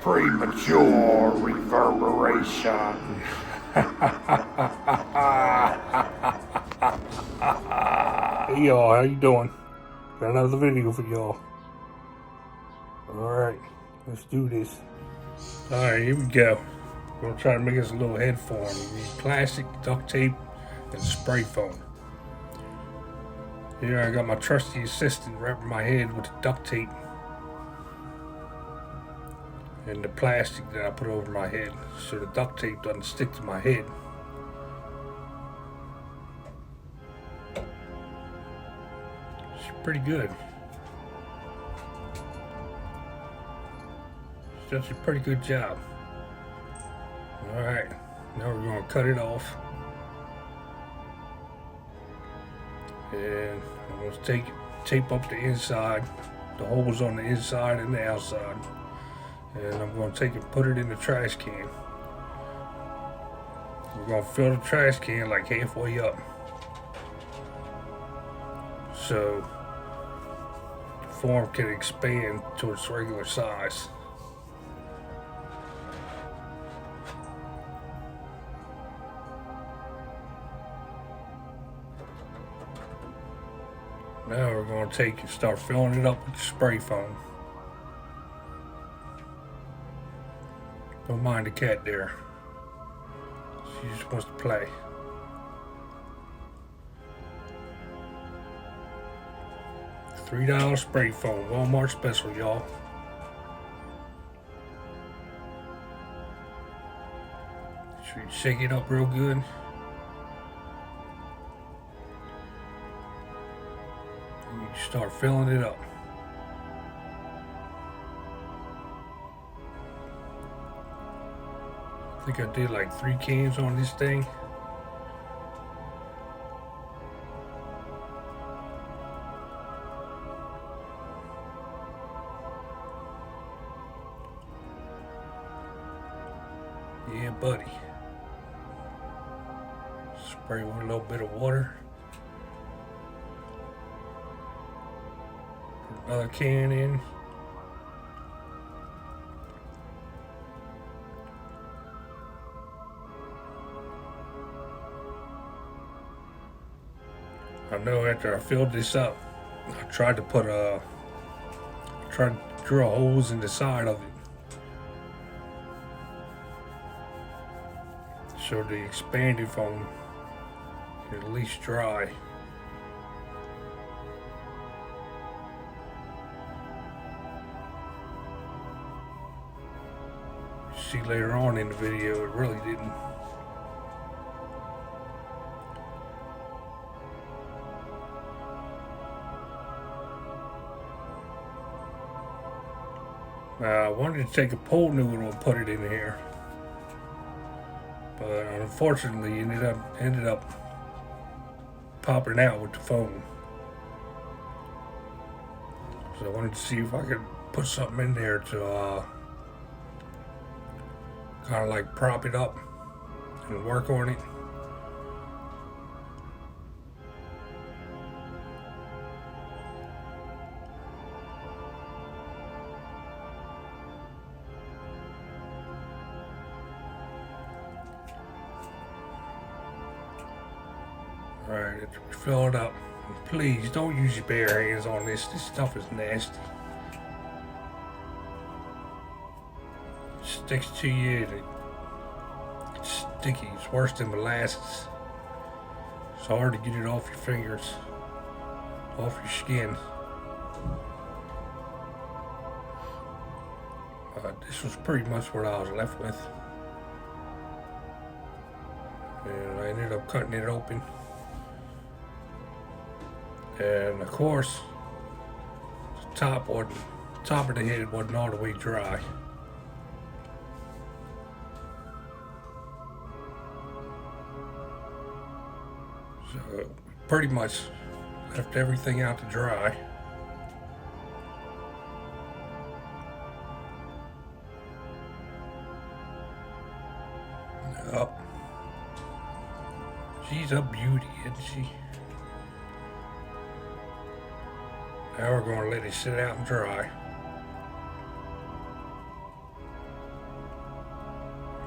premature reverberation. Hey y'all, how you doing? Got another video for y'all. Alright, let's do this. Alright, here we go. We're gonna try to make us a little head form. We need plastic, duct tape, and spray foam. Here I got my trusty assistant wrapping my head with the duct tape and the plastic that I put over my head so the duct tape doesn't stick to my head. It's pretty good. It's does a pretty good job. Alright, now we're going to cut it off. And I'm going to tape up the inside, the holes on the inside and the outside. And I'm going to take and put it in the trash can. We're going to fill the trash can like halfway up, so the form can expand to its regular size. Now we're going to take and start filling it up with the spray foam. Don't mind the cat there. She just wants to play. $3 spray foam, Walmart special, y'all. Should you shake it up real good? And you start filling it up. I think I did like 3 cans on this thing. Yeah, buddy. Spray with a little bit of water. Put another can in. I know after I filled this up, I tried to drill holes in the side of it so the expanded foam can at least dry. See later on in the video, it really didn't. I wanted to take a pole noodle and put it in here, but unfortunately ended up popping out with the foam. So I wanted to see if I could put something in there to kind of like prop it up and work on it. Alright, fill it up. Please don't use your bare hands on this. This stuff is nasty. It sticks to you and it's sticky. It's worse than molasses. It's hard to get it off your fingers, off your skin. This was pretty much what I was left with. And I ended up cutting it open. And of course, the top of the head wasn't all the way dry. So pretty much left everything out to dry. Up. She's a beauty, isn't she? Now we're going to let it sit out and dry.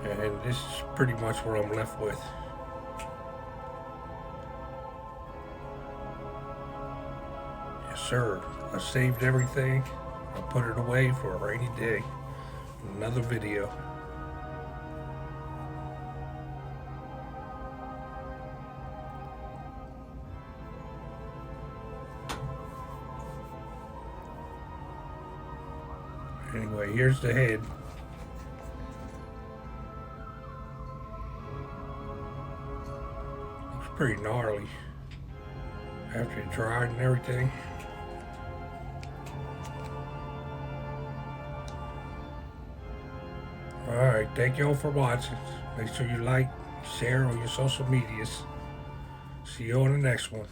And this is pretty much what I'm left with. Yes, sir. I saved everything. I put it away for a rainy day. Another video. Anyway, here's the head. Looks pretty gnarly after it dried and everything. Alright, thank y'all for watching. Make sure you like, share on your social medias. See you on the next one.